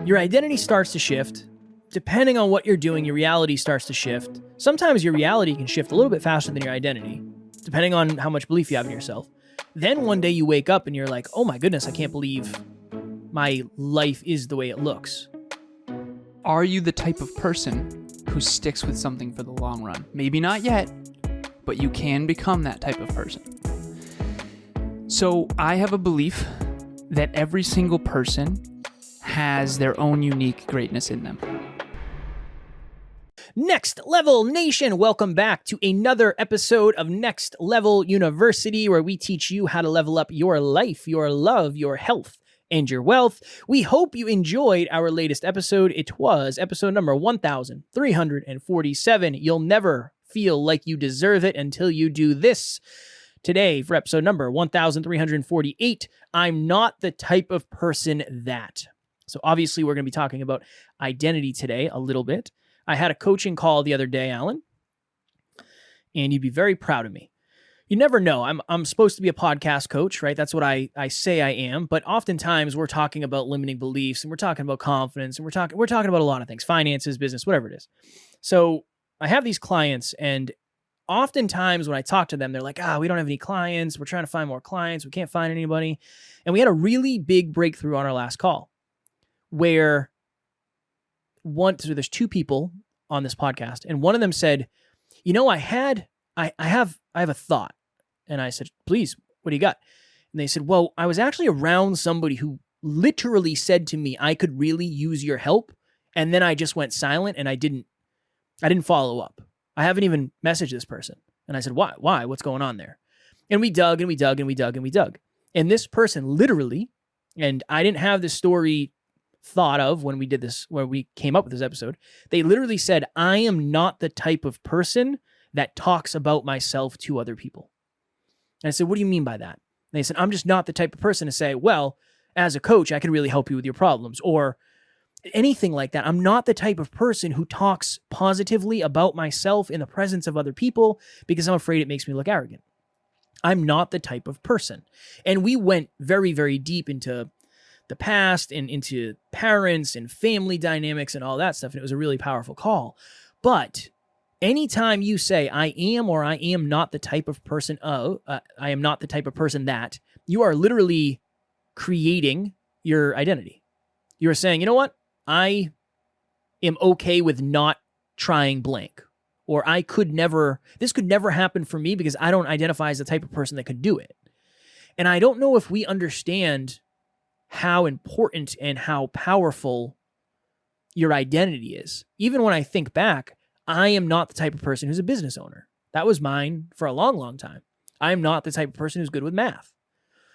Your identity starts to shift. Depending on what you're doing, your reality starts to shift. Sometimes your reality can shift a little bit faster than your identity, depending on how much belief you have in yourself. Then one day you wake up and you're like, oh my goodness, I can't believe my life is the way it looks. Are you the type of person who sticks with something for the long run? Maybe not yet, but you can become that type of person. So I have a belief that every single person has their own unique greatness in them. Next Level Nation, welcome back to another episode of Next Level University, where we teach you how to level up your life, your love, your health, and your wealth. We hope you enjoyed our latest episode. It was episode number 1347. You'll never feel like you deserve it until you do this. Today, for episode number 1348, I'm not the type of person that. So obviously, we're going to be talking about identity today a little bit. I had a coaching call the other day, Alan, and you'd be very proud of me. You never know. I'm supposed to be a podcast coach, right? That's what I say I am. But oftentimes we're talking about limiting beliefs, and we're talking about confidence, and we're talking about a lot of things, finances, business, whatever it is. So I have these clients, and oftentimes when I talk to them, they're like, we don't have any clients. We're trying to find more clients. We can't find anybody. And we had a really big breakthrough on our last call where so there's two people on this podcast, and one of them said, I have a thought. And I said, please, what do you got? And they said, well, I was actually around somebody who literally said to me, I could really use your help. And then I just went silent and I didn't follow up. I haven't even messaged this person. And I said, why? What's going on there? And we dug and we dug and we dug and we dug. And this person literally, and I didn't have this story thought of when we did this, where we came up with this episode, they literally said, I am not the type of person that talks about myself to other people. And I said, what do you mean by that? And they said, I'm just not the type of person to say, well, as a coach, I can really help you with your problems, or anything like that. I'm not the type of person who talks positively about myself in the presence of other people because I'm afraid it makes me look arrogant. I'm not the type of person. And we went very, very deep into the past and into parents and family dynamics and all that stuff. And it was a really powerful call. But anytime you say, I am or I am not the type of person I am not the type of person that, you are literally creating your identity. You're saying, you know what? I am okay with not trying blank. Or this could never happen for me because I don't identify as the type of person that could do it. And I don't know if we understand how important and how powerful your identity is. Even when I think back, I am not the type of person who's a business owner. That was mine for a long, long time. I am not the type of person who's good with math.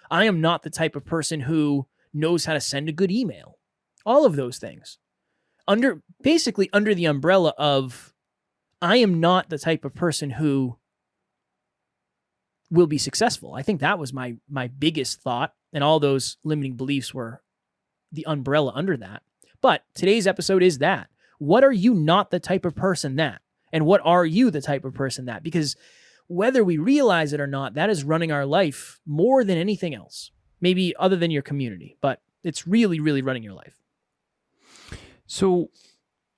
I am not the type of person who knows how to send a good email. All of those things. Basically under the umbrella of, I am not the type of person who will be successful. I think that was my biggest thought, and all those limiting beliefs were the umbrella under that. But today's episode is that. What are you not the type of person that? And what are you the type of person that? Because whether we realize it or not, that is running our life more than anything else. Maybe other than your community, but it's really, really running your life. So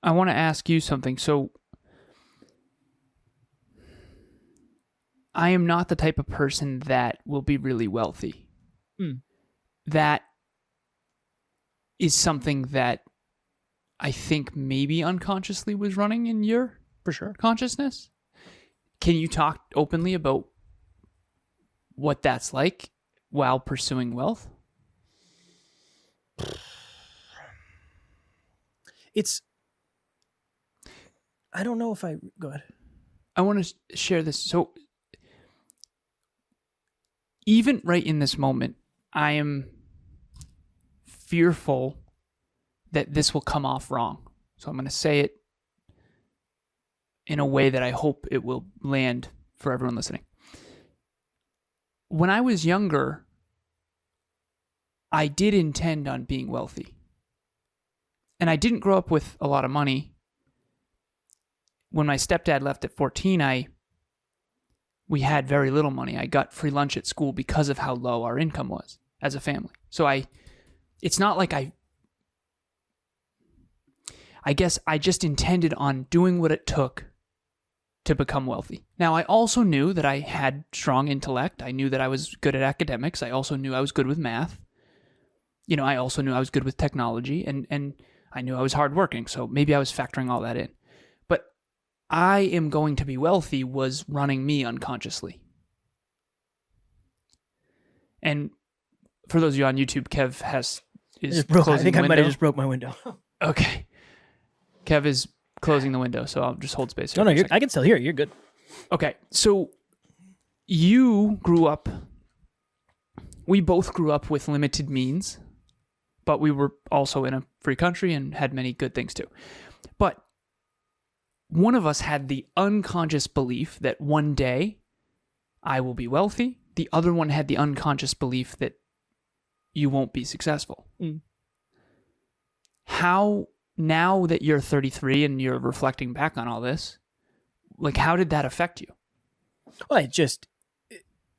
I want to ask you something. So I am not the type of person that will be really wealthy. That is something that I think maybe unconsciously was running in your consciousness. Can you talk openly about what that's like while pursuing wealth? I don't know if go ahead. I want to share this. So even right in this moment, I am fearful that this will come off wrong. So I'm going to say it in a way that I hope it will land for everyone listening. When I was younger, I did intend on being wealthy. And I didn't grow up with a lot of money. When my stepdad left at 14, we had very little money. I got free lunch at school because of how low our income was as a family. So it's not like I I guess I just intended on doing what it took to become wealthy. Now, I also knew that I had strong intellect. I knew that I was good at academics. I also knew I was good with math. I also knew I was good with technology, and I knew I was hardworking. So maybe I was factoring all that in. But I am going to be wealthy was running me unconsciously. And for those of you on YouTube, Kev is closing I think the I window. might have just broke my window. Okay. Kev is closing the window, so I'll just hold space. No, I can still hear you. You're good. Okay, so we both grew up with limited means, but we were also in a free country and had many good things too. But one of us had the unconscious belief that one day I will be wealthy. The other one had the unconscious belief that you won't be successful. How, now that you're 33 and you're reflecting back on all this, like, how did that affect you? Well,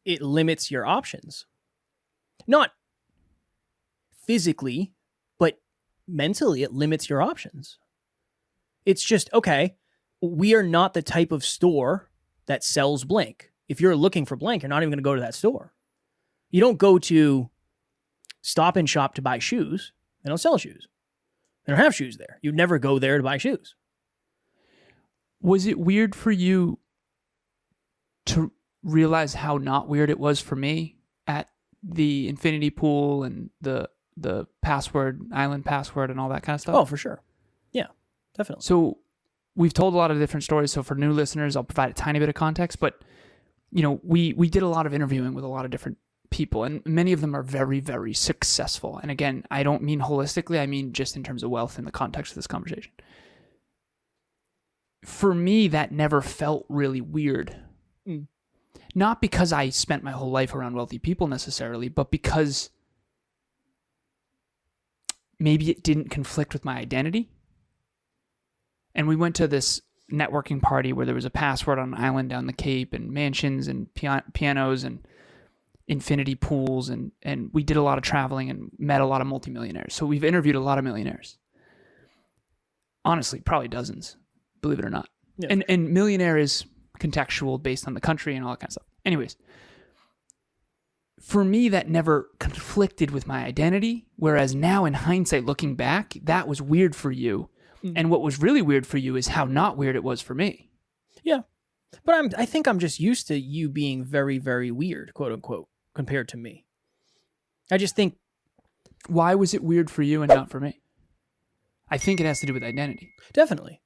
it limits your options. Not physically, but mentally, it limits your options. It's just, okay, we are not the type of store that sells blank. If you're looking for blank, you're not even going to go to that store. You don't go to Stop and Shop to buy shoes. They don't sell shoes. They don't have shoes there. You'd never go there to buy shoes. Was it weird for you to realize how not weird it was for me at the infinity pool and the island password and all that kind of stuff? Oh, for sure. Yeah, definitely. So we've told a lot of different stories. So for new listeners, I'll provide a tiny bit of context. But, we did a lot of interviewing with a lot of different people, and many of them are very, very successful. And again, I don't mean holistically. I mean just in terms of wealth in the context of this conversation. For me, that never felt really weird. Not because I spent my whole life around wealthy people necessarily, but because maybe it didn't conflict with my identity. And we went to this networking party where there was a password on an island down the Cape and mansions and pianos and infinity pools. And we did a lot of traveling and met a lot of multimillionaires. So we've interviewed a lot of millionaires. Honestly, probably dozens, believe it or not. Yeah. And millionaire is contextual based on the country and all that kind of stuff. Anyways, for me, that never conflicted with my identity. Whereas now in hindsight, looking back, that was weird for you. And what was really weird for you is how not weird it was for me. Yeah. But I think I'm just used to you being very, very weird, quote unquote, compared to me. I just think... Why was it weird for you and not for me? I think it has to do with identity. Definitely.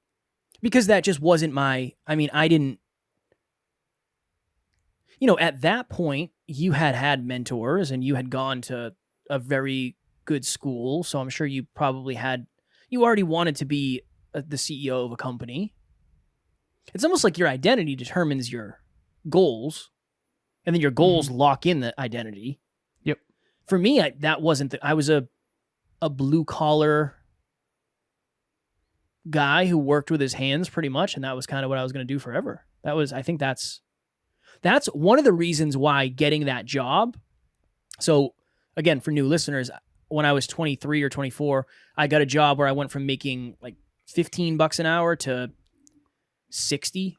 Because that just wasn't I didn't... At that point, you had mentors and you had gone to a very good school. So I'm sure you probably you already wanted to be the CEO of a company. It's almost like your identity determines your goals, and then your goals lock in the identity. Yep. For me, that wasn't I was a blue collar guy who worked with his hands pretty much, and that was kind of what I was going to do forever. I think that's one of the reasons why getting that job. So again, for new listeners, when I was 23 or 24, I got a job where I went from making like $15 an hour to 60.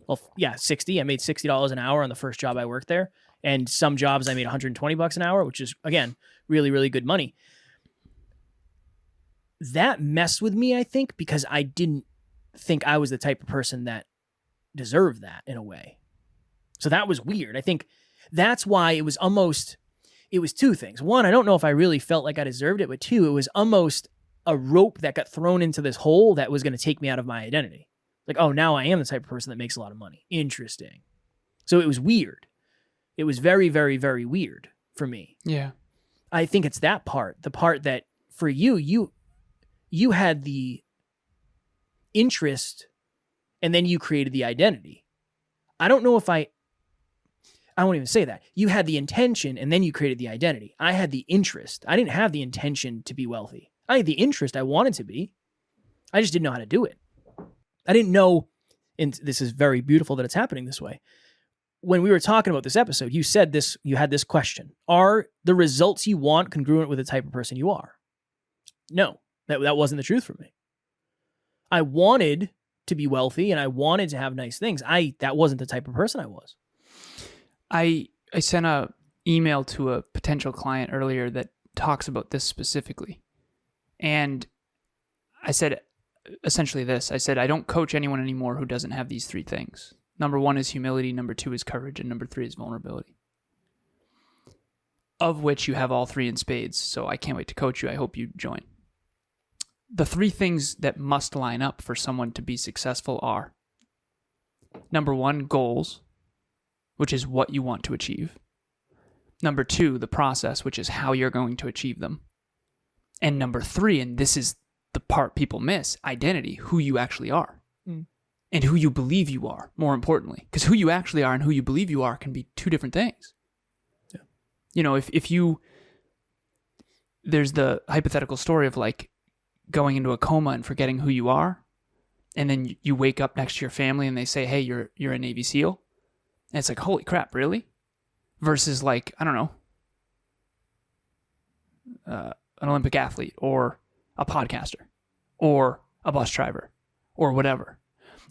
Well, yeah, 60. I made $60 an hour on the first job I worked there. And some jobs I made $120 an hour, which is, again, really, really good money. That messed with me, I think, because I didn't think I was the type of person that deserved that in a way. So that was weird. I think that's why it was two things. One, I don't know if I really felt like I deserved it, but two, it was almost a rope that got thrown into this hole that was going to take me out of my identity. Like, oh, now I am the type of person that makes a lot of money. Interesting. So it was weird. It was very, very, very weird for me. Yeah. I think it's that part, the part that for you had the interest and then you created the identity. I don't know if I won't even say that. You had the intention and then you created the identity. I had the interest. I didn't have the intention to be wealthy. I had the interest. I wanted to be. I just didn't know how to do it. I didn't know, and this is very beautiful that it's happening this way. When we were talking about this episode, you said this, you had this question. Are the results you want congruent with the type of person you are? No, that wasn't the truth for me. I wanted to be wealthy and I wanted to have nice things. That wasn't the type of person I was. I sent a email to a potential client earlier that talks about this specifically. And I said essentially this. I said, I don't coach anyone anymore who doesn't have these three things. Number 1 is humility. Number 2 is courage. And number 3 is vulnerability. Of which you have all 3 in spades. So I can't wait to coach you. I hope you join. The 3 things that must line up for someone to be successful are: number 1, goals, which is what you want to achieve. Number 2, the process, which is how you're going to achieve them. And number 3, and this is the part people miss, identity, who you actually are. And who you believe you are, more importantly. Because who you actually are and who you believe you are can be 2 different things. Yeah. You know, if you... There's the hypothetical story of like going into a coma and forgetting who you are. And then you wake up next to your family and they say, hey, you're a Navy SEAL. And it's like, holy crap, really? Versus like, I don't know, an Olympic athlete or a podcaster or a bus driver or whatever.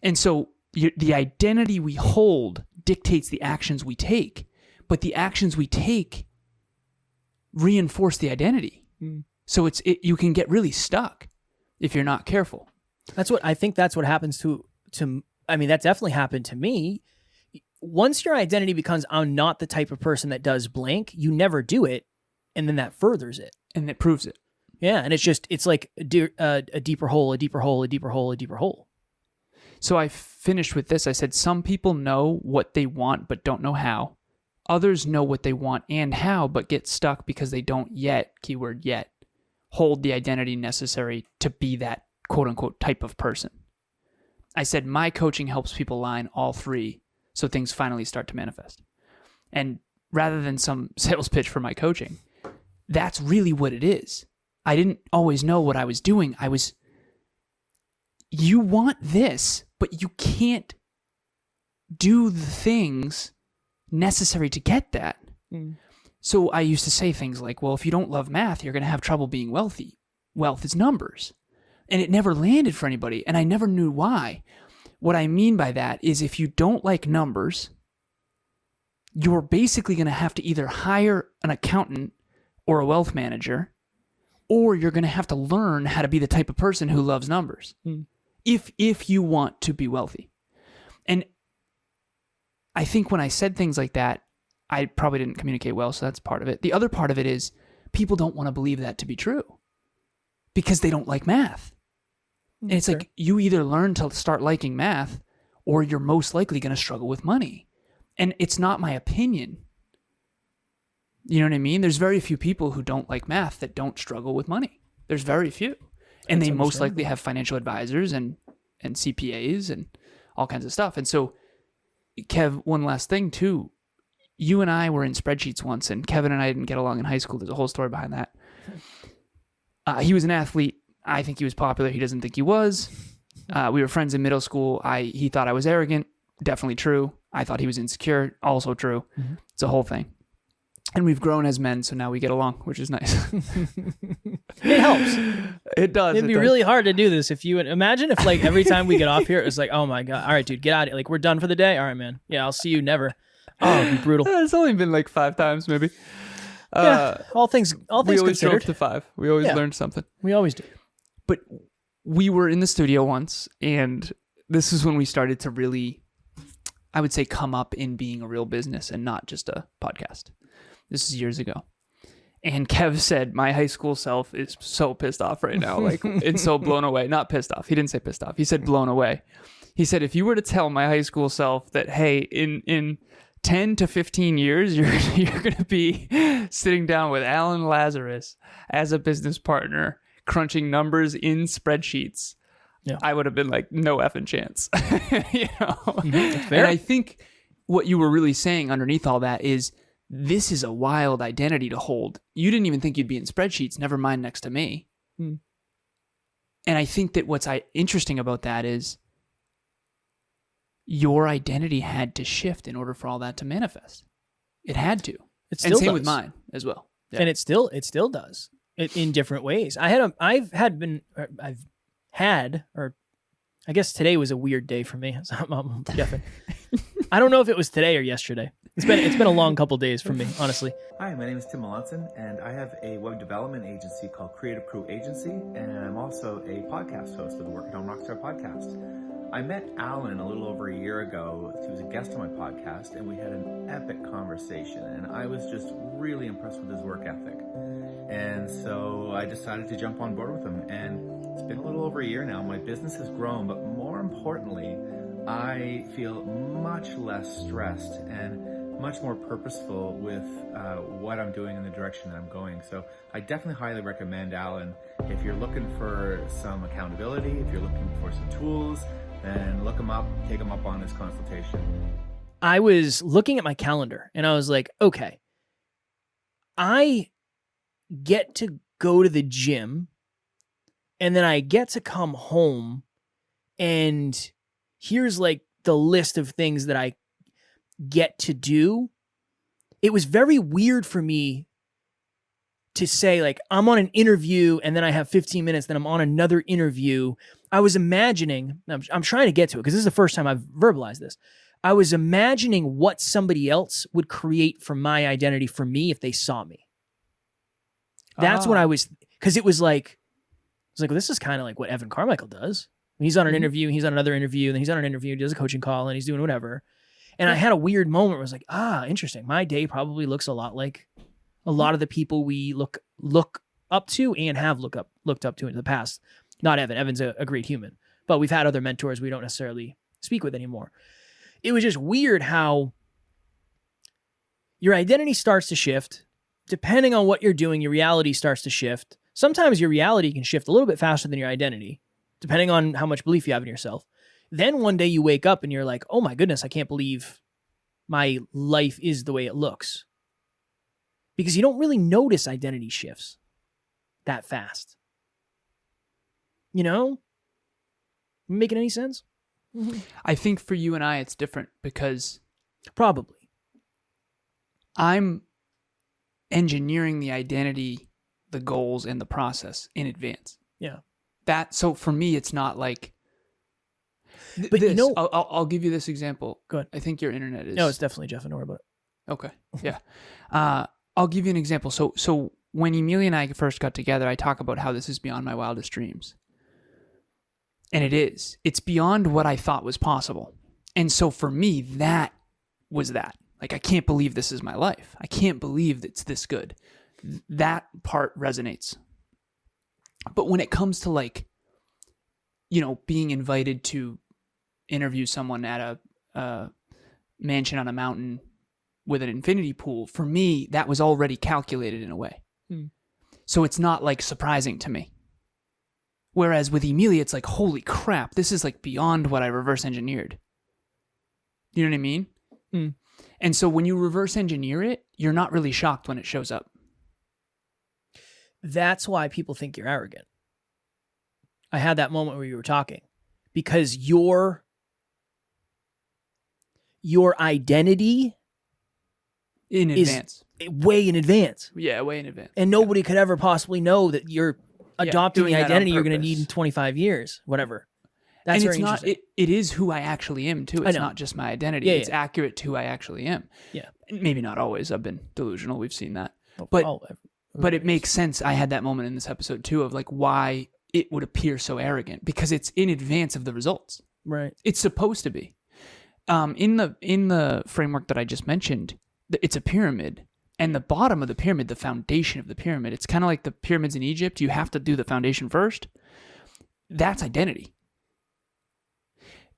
And so the identity we hold dictates the actions we take, but the actions we take reinforce the identity. So you can get really stuck if you're not careful. That's what happens to I mean, that definitely happened to me. Once your identity becomes, I'm not the type of person that does blank, you never do it. And then that furthers it. And it proves it. Yeah. And it's like a deeper hole, a deeper hole, a deeper hole, a deeper hole. So I finished with this. I said, some people know what they want, but don't know how. Others know what they want and how, but get stuck because they don't yet, keyword yet, hold the identity necessary to be that quote unquote type of person. I said, my coaching helps people line all 3 so things finally start to manifest. And rather than some sales pitch for my coaching, that's really what it is. I didn't always know what I was doing. You want this, but you can't do the things necessary to get that. So I used to say things like, well, if you don't love math, you're going to have trouble being wealthy. Wealth is numbers. And it never landed for anybody, and I never knew why. What I mean by that is if you don't like numbers, you're basically going to have to either hire an accountant or a wealth manager, or you're going to have to learn how to be the type of person who loves numbers if you want to be wealthy. And I think when I said things like that, I probably didn't communicate well, so that's part of it. The other part of it is people don't want to believe that to be true because they don't like math. And it's like you either learn to start liking math or you're most likely going to struggle with money. And it's not my opinion. You know what I mean? There's very few people who don't like math that don't struggle with money. There's very few. And they most likely have financial advisors and CPAs and all kinds of stuff. And so, Kev, one last thing too. You and I were in spreadsheets once, and Kevin and I didn't get along in high school. There's a whole story behind that. He was an athlete. I think he was popular. He doesn't think he was. We were friends in middle school. He thought I was arrogant. Definitely true. I thought he was insecure. Also true. Mm-hmm. It's a whole thing. And we've grown as men, so now we get along, which is nice. It helps. It does. It'd be really hard to do this if you would imagine if like every time we get off here, it's like, oh my God. All right, dude, get out of here. Like we're done for the day. All right, man. Yeah, I'll see you never. Oh, it'd be brutal. It's only been like 5 times, maybe. Yeah, all things we always considered. drove to 5. We always learned something. We always do. But we were in the studio once, and this is when we started to really, I would say, come up in being a real business and not just a podcast. This is years ago. And Kev said, my high school self is so pissed off right now. Like, it's so blown away. Not pissed off. He didn't say pissed off. He said blown away. He said, if you were to tell my high school self that, hey, in 10 to 15 years, you're going to be sitting down with Alan Lazaros as a business partner, crunching numbers in spreadsheets, I would have been like, no effing chance. You know? Mm-hmm. Fair. And I think what you were really saying underneath all that is, this is a wild identity to hold. You didn't even think you'd be in spreadsheets, never mind next to me. And I think that what's interesting about that is your identity had to shift in order for all that to manifest. It had to. It still and same does. with mine as well. Yeah. And it still does in different ways. I've had or I guess today was a weird day for me. So I'm guessing. I don't know if it was today or yesterday. It's been a long couple days for me, honestly. Hi, my name is Tim Melanson, and I have a web development agency called Creative Crew Agency, and I'm also a podcast host of the Work at Home Rockstar podcast. I met Alan a little over a year ago. He was a guest on my podcast, and we had an epic conversation, and I was just really impressed with his work ethic. And so I decided to jump on board with him, and it's been a little over a year now. My business has grown, but more importantly, I feel much less stressed and much more purposeful with what I'm doing and the direction that I'm going. So I definitely highly recommend Alan. If you're looking for some accountability, if you're looking for some tools, then look him up, take him up on his consultation. I was looking at my calendar and I was like, okay, I get to go to the gym and then I get to come home and here's like the list of things that I get to do. It was very weird for me to say like, I'm on an interview and then I have 15 minutes, then I'm on another interview. I was imagining, I'm trying to get to it because this is the first time I've verbalized this. I was imagining what somebody else would create for my identity for me if they saw me. That's what I was, because it was like, well, this is kind of like what Evan Carmichael does. He's on an interview, he's on another interview, then he's on an interview, he does a coaching call, and he's doing whatever. And I had a weird moment where I was like, interesting. My day probably looks a lot like a lot of the people we look up to and have looked up to in the past. Not Evan. Evan's a great human. But we've had other mentors we don't necessarily speak with anymore. It was just weird how your identity starts to shift. Depending on what you're doing, your reality starts to shift. Sometimes your reality can shift a little bit faster than your identity, depending on how much belief you have in yourself. Then one day you wake up and you're like, oh my goodness, I can't believe my life is the way it looks. Because you don't really notice identity shifts that fast. You know? Making any sense? Mm-hmm. I think for you and I, it's different because probably I'm engineering the identity, the goals, and the process in advance. Yeah. So for me, it's not like. But this, you know, I'll give you this example. Go ahead. I think your internet is. No, it's definitely Jeff. Don't worry about it. Okay. Yeah. I'll give you an example. So when Emilia and I first got together, I talk about how this is beyond my wildest dreams. And it is. It's beyond what I thought was possible. And so for me, that was that. Like, I can't believe this is my life. I can't believe it's this good. That part resonates. But when it comes to like, being invited to interview someone at a mansion on a mountain with an infinity pool, for me, that was already calculated in a way. So it's not like surprising to me. Whereas with Emilia, it's like, holy crap, this is like beyond what I reverse engineered. You know what I mean? And so when you reverse engineer it, you're not really shocked when it shows up. That's why people think you're arrogant. I had that moment where you were talking because your identity in advance. Way in advance. Yeah, way in advance. And nobody could ever possibly know that you're adopting the identity you're going to need in 25 years, whatever. That's and very interesting. It is who I actually am too. It's not just my identity. It's accurate to who I actually am. Yeah. Maybe not always. I've been delusional. We've seen that. But it makes sense. I had that moment in this episode too of like why it would appear so arrogant because it's in advance of the results. Right. It's supposed to be. In the framework that I just mentioned, it's a pyramid. And the bottom of the pyramid, the foundation of the pyramid, it's kind of like the pyramids in Egypt. You have to do the foundation first. That's identity.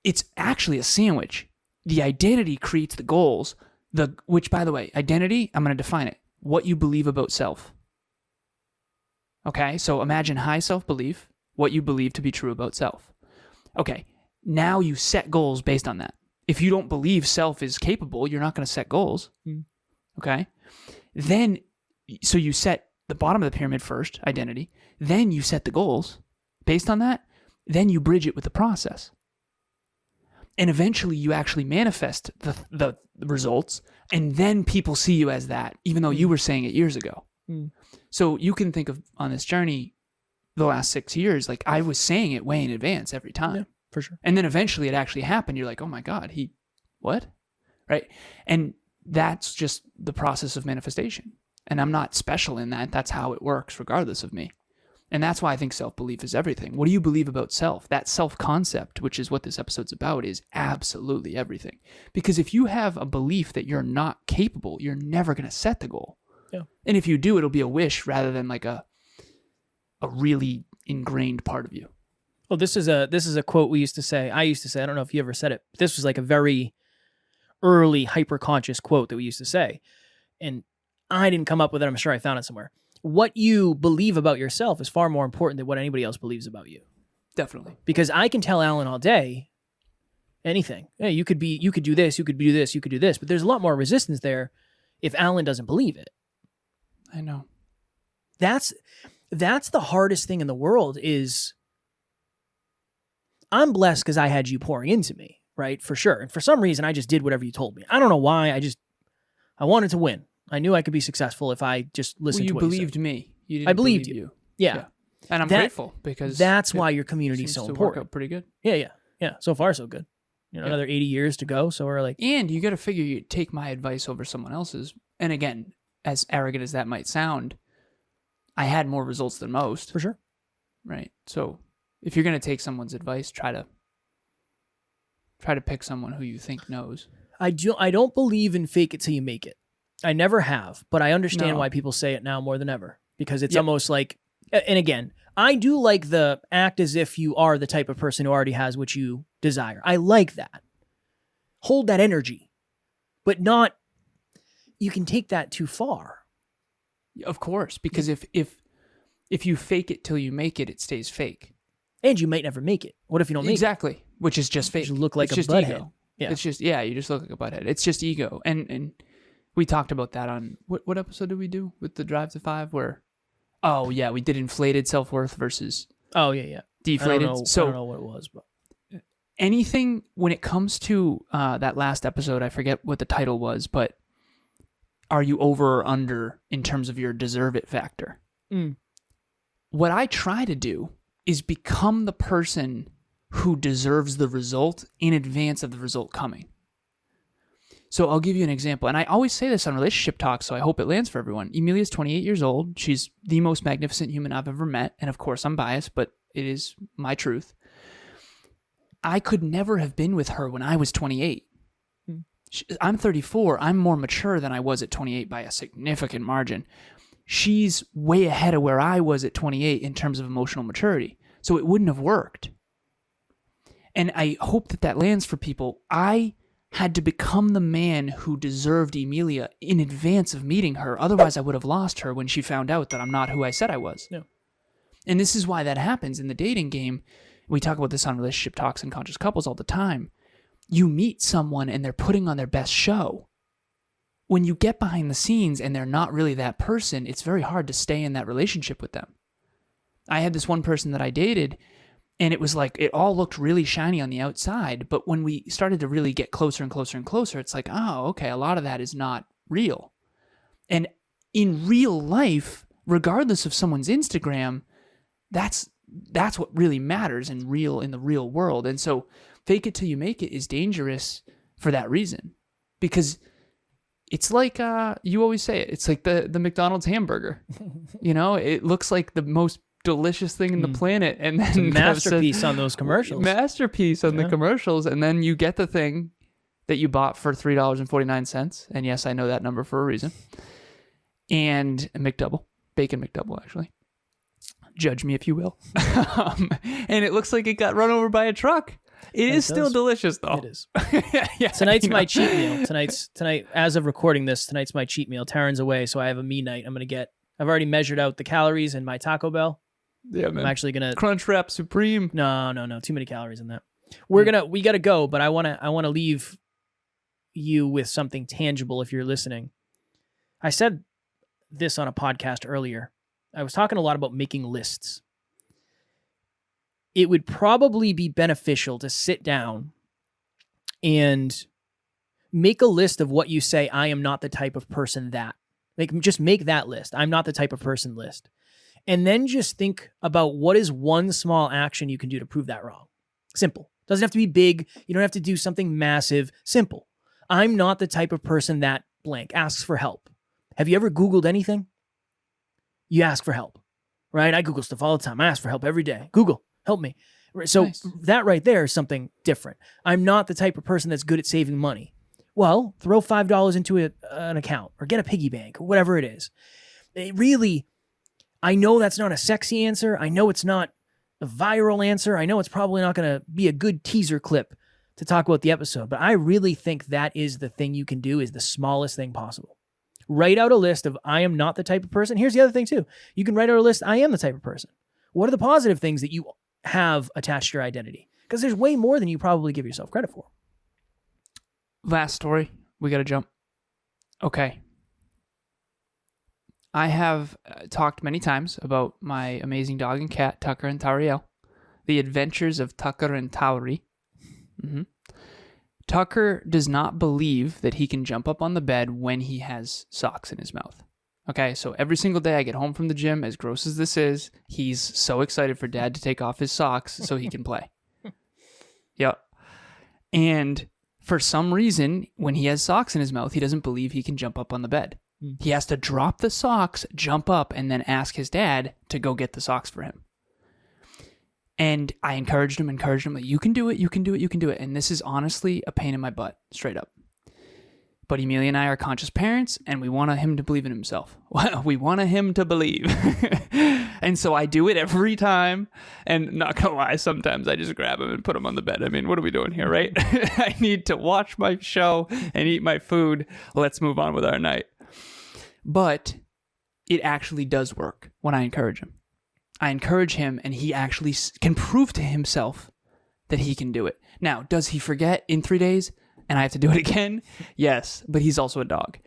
It's actually a sandwich. The identity creates the goals, which, by the way, identity, I'm going to define it. What you believe about self. Okay, so imagine high self-belief, what you believe to be true about self. Okay, now you set goals based on that. If you don't believe self is capable, you're not going to set goals. Okay? Then, so you set the bottom of the pyramid first, identity. Then you set the goals based on that. Then you bridge it with the process. And eventually you actually manifest the results. And then people see you as that, even though you were saying it years ago. So you can think of on this journey, the last 6 years, like I was saying it way in advance every time. For sure. And then eventually it actually happened. You're like, oh my God, what? Right? And that's just the process of manifestation. And I'm not special in that. That's how it works regardless of me. And that's why I think self-belief is everything. What do you believe about self? That self-concept, which is what this episode's about, is absolutely everything. Because if you have a belief that you're not capable, you're never going to set the goal. Yeah. And if you do, it'll be a wish rather than like a really ingrained part of you. Well, this is a quote we used to say. I used to say, I don't know if you ever said it. This was like a very early hyper-conscious quote that we used to say. And I didn't come up with it. I'm sure I found it somewhere. What you believe about yourself is far more important than what anybody else believes about you. Definitely. Because I can tell Alan all day anything. Hey, you could do this, you could do this, you could do this. But there's a lot more resistance there if Alan doesn't believe it. I know. That's the hardest thing in the world is I'm blessed because I had you pouring into me, right? For sure. And for some reason, I just did whatever you told me. I don't know why. I wanted to win. I knew I could be successful if I just listened to what you said. You believed me. You didn't I believed believe you. Yeah. And I'm grateful because that's why your community is so seems to important. work out pretty good. Yeah. So far, so good. Another 80 years to go. So we're like, and you got to figure you take my advice over someone else's. And again, as arrogant as that might sound, I had more results than most. For sure. Right. So if you're going to take someone's advice, try to pick someone who you think knows. I don't believe in fake it till you make it. I never have, but I understand why people say it now more than ever because it's almost like, and again, I do like the act as if you are the type of person who already has what you desire. I like that. Hold that energy, but not, you can take that too far. Of course, because if you fake it till you make it, it stays fake. And you might never make it. What if you don't make it? Exactly, which is just fake. You look like it's a butthead. Yeah. It's just, you just look like a butthead. It's just ego. And we talked about that on, what episode did we do with the Drive to 5 where, we did inflated self-worth versus deflated. I don't know what it was, but anything when it comes to that last episode, I forget what the title was, but are you over or under in terms of your deserve it factor? What I try to do is become the person who deserves the result in advance of the result coming. So I'll give you an example. And I always say this on relationship talks, so I hope it lands for everyone. Emilia's 28 years old. She's the most magnificent human I've ever met. And of course, I'm biased, but it is my truth. I could never have been with her when I was 28. I'm 34. I'm more mature than I was at 28 by a significant margin. She's way ahead of where I was at 28 in terms of emotional maturity. So it wouldn't have worked. And I hope that lands for people. I had to become the man who deserved Emilia in advance of meeting her. Otherwise, I would have lost her when she found out that I'm not who I said I was. No. And this is why that happens in the dating game. We talk about this on relationship talks and conscious couples all the time. You meet someone and they're putting on their best show. When you get behind the scenes and they're not really that person, it's very hard to stay in that relationship with them. I had this one person that I dated, and it was like, it all looked really shiny on the outside, but when we started to really get closer and closer and closer, it's like, oh, okay, a lot of that is not real. And in real life, regardless of someone's Instagram, that's what really matters in the real world. And so fake it till you make it is dangerous for that reason. Because it's like, you always say it, it's like the McDonald's hamburger. It looks like the most delicious thing in the planet, and then it's a masterpiece on those commercials. Masterpiece on the commercials, and then you get the thing that you bought for $3.49, and yes, I know that number for a reason. And a McDouble, bacon McDouble, actually. Judge me if you will. And it looks like it got run over by a truck. It is still delicious, though. It is. Tonight's my cheat meal. Tonight, as of recording this, tonight's my cheat meal. Taryn's away, so I have a me night. I've already measured out the calories in my Taco Bell. Yeah, man. I'm actually gonna Crunchwrap Supreme. No, too many calories in that. We gotta go, but I wanna leave you with something tangible if you're listening. I said this on a podcast earlier. I was talking a lot about making lists. It would probably be beneficial to sit down and make a list of what you say, I am not the type of person that. Just make that list. I'm not the type of person list. And then just think about what is one small action you can do to prove that wrong. Simple. Doesn't have to be big. You don't have to do something massive. Simple. I'm not the type of person that blank asks for help. Have you ever Googled anything? You ask for help, right? I Google stuff all the time. I ask for help every day. Google, help me. So Nice. that right there is something different. I'm not the type of person that's good at saving money. Well, throw $5 into an account or get a piggy bank or whatever it is. I know that's not a sexy answer. I know it's not a viral answer. I know it's probably not going to be a good teaser clip to talk about the episode, but I really think that is the thing you can do, is the smallest thing possible. Write out a list of I am not the type of person. Here's the other thing too. You can write out a list, I am the type of person. What are the positive things that you have attached to your identity? Because there's way more than you probably give yourself credit for. Last story. We got to jump. Okay. I have talked many times about my amazing dog and cat, Tucker and Tauriel. The adventures of Tucker and Tauri. Mm-hmm. Tucker does not believe that he can jump up on the bed when he has socks in his mouth. Okay, so every single day I get home from the gym, as gross as this is, he's so excited for Dad to take off his socks so he can play. Yep. And for some reason, when he has socks in his mouth, he doesn't believe he can jump up on the bed. He has to drop the socks, jump up, and then ask his dad to go get the socks for him. And I encouraged him, like, you can do it, you can do it, you can do it. And this is honestly a pain in my butt, straight up. But Amelia and I are conscious parents, and we want him to believe in himself. We want him to believe. And so I do it every time. And not gonna lie, sometimes I just grab him and put him on the bed. I mean, what are we doing here, right? I need to watch my show and eat my food. Let's move on with our night. But it actually does work when I encourage him. I encourage him, and he actually can prove to himself that he can do it. Now, does he forget in 3 days and I have to do it again? Yes, but he's also a dog.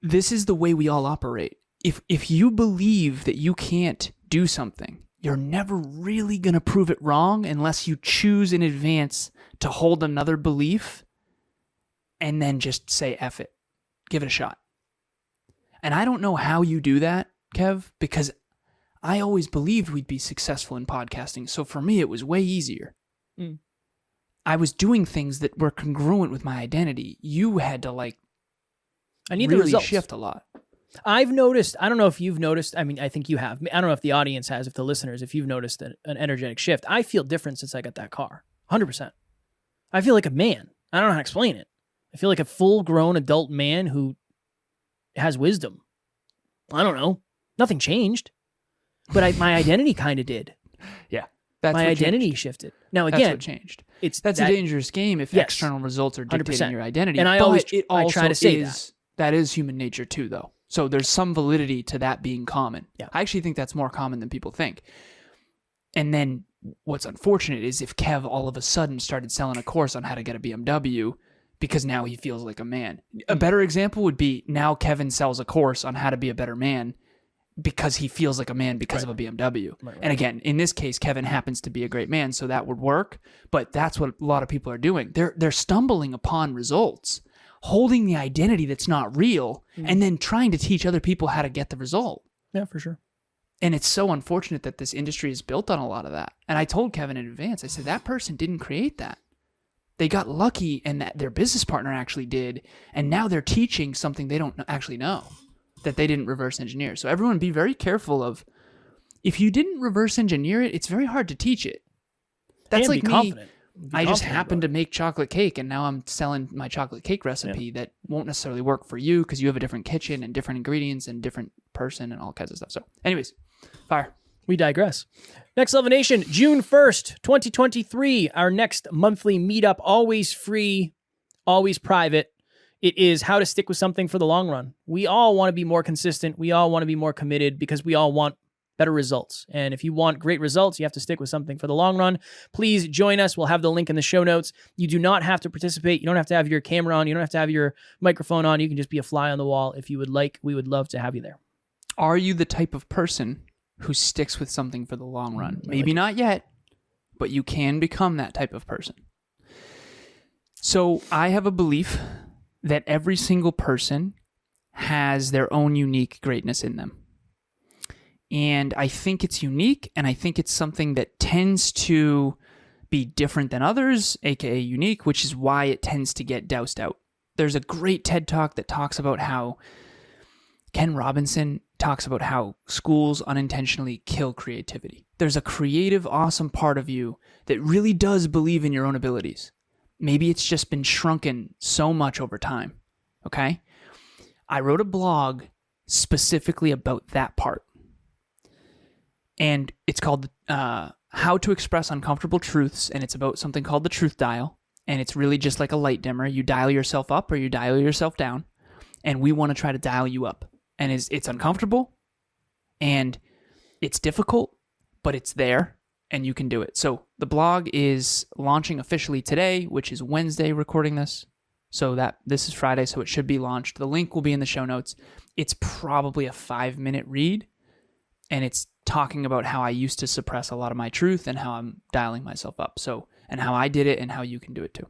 This is the way we all operate. If you believe that you can't do something, you're never really going to prove it wrong unless you choose in advance to hold another belief and then just say, F it. Give it a shot. And I don't know how you do that, Kev, because I always believed we'd be successful in podcasting. So for me, it was way easier. I was doing things that were congruent with my identity. You had to I need really the results. Shift a lot. I've noticed, I don't know if you've noticed, I mean, I think you have. I don't know if the audience has, if the listeners, if you've noticed an energetic shift. I feel different since I got that car. 100%. I feel like a man. I don't know how to explain it. I feel like a full-grown adult man who has wisdom. I don't know. Nothing changed. But my identity kind of did. Yeah. That's my identity shifted. Now, again, that's what changed. That's a dangerous game if external results are dictating 100%. Your identity. And I try to say that is human nature too, though. So there's some validity to that being common. Yeah. I actually think that's more common than people think. And then what's unfortunate is if Kev all of a sudden started selling a course on how to get a BMW because now he feels like a man. A better example would be now Kevin sells a course on how to be a better man because he feels like a man because of a BMW. Right. And again, in this case, Kevin happens to be a great man, so that would work. But that's what a lot of people are doing. They're stumbling upon results, holding the identity that's not real, and then trying to teach other people how to get the result. Yeah, for sure. And it's so unfortunate that this industry is built on a lot of that. And I told Kevin in advance, I said, that person didn't create that. They got lucky and that their business partner actually did, and now they're teaching something they don't actually know, that they didn't reverse engineer. So everyone be very careful of, if you didn't reverse engineer it, it's very hard to teach it. That's like me. Confident. I just happened to make chocolate cake, and now I'm selling my chocolate cake recipe that won't necessarily work for you because you have a different kitchen and different ingredients and different person and all kinds of stuff. So anyways, fire. We digress. Next Level Nation, June 1st, 2023, our next monthly meetup, always free, always private. It is how to stick with something for the long run. We all want to be more consistent. We all want to be more committed because we all want better results. And if you want great results, you have to stick with something for the long run. Please join us. We'll have the link in the show notes. You do not have to participate. You don't have to have your camera on. You don't have to have your microphone on. You can just be a fly on the wall. If you would like, we would love to have you there. Are you the type of person who sticks with something for the long run? Maybe not yet, but you can become that type of person. So I have a belief that every single person has their own unique greatness in them. And I think it's unique, and I think it's something that tends to be different than others, aka unique, which is why it tends to get doused out. There's a great TED Talk that talks about how Ken Robinson talks about how schools unintentionally kill creativity. There's a creative, awesome part of you that really does believe in your own abilities. Maybe it's just been shrunken so much over time, okay? I wrote a blog specifically about that part. And it's called How to Express Uncomfortable Truths, and it's about something called the truth dial. And it's really just like a light dimmer. You dial yourself up or you dial yourself down, and we want to try to dial you up. And it's uncomfortable, and it's difficult, but it's there, and you can do it. So the blog is launching officially today, which is Wednesday recording this. So this is Friday, so it should be launched. The link will be in the show notes. It's probably a 5-minute read, and it's talking about how I used to suppress a lot of my truth and how I'm dialing myself up. So, and how I did it and how you can do it too.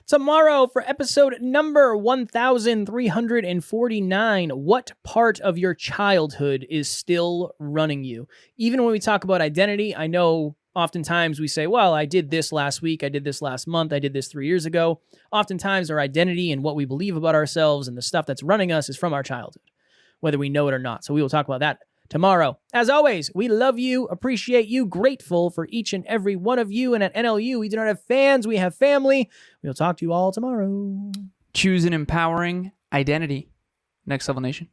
Tomorrow for episode number 1349, what part of your childhood is still running you? Even when we talk about identity, I know oftentimes we say, well, I did this last week, I did this last month, I did this 3 years ago. Oftentimes our identity and what we believe about ourselves and the stuff that's running us is from our childhood, whether we know it or not. So we will talk about that tomorrow. As always, we love you, appreciate you, grateful for each and every one of you. And at NLU, we do not have fans, we have family. We'll talk to you all tomorrow. Choose an empowering identity. Next Level Nation.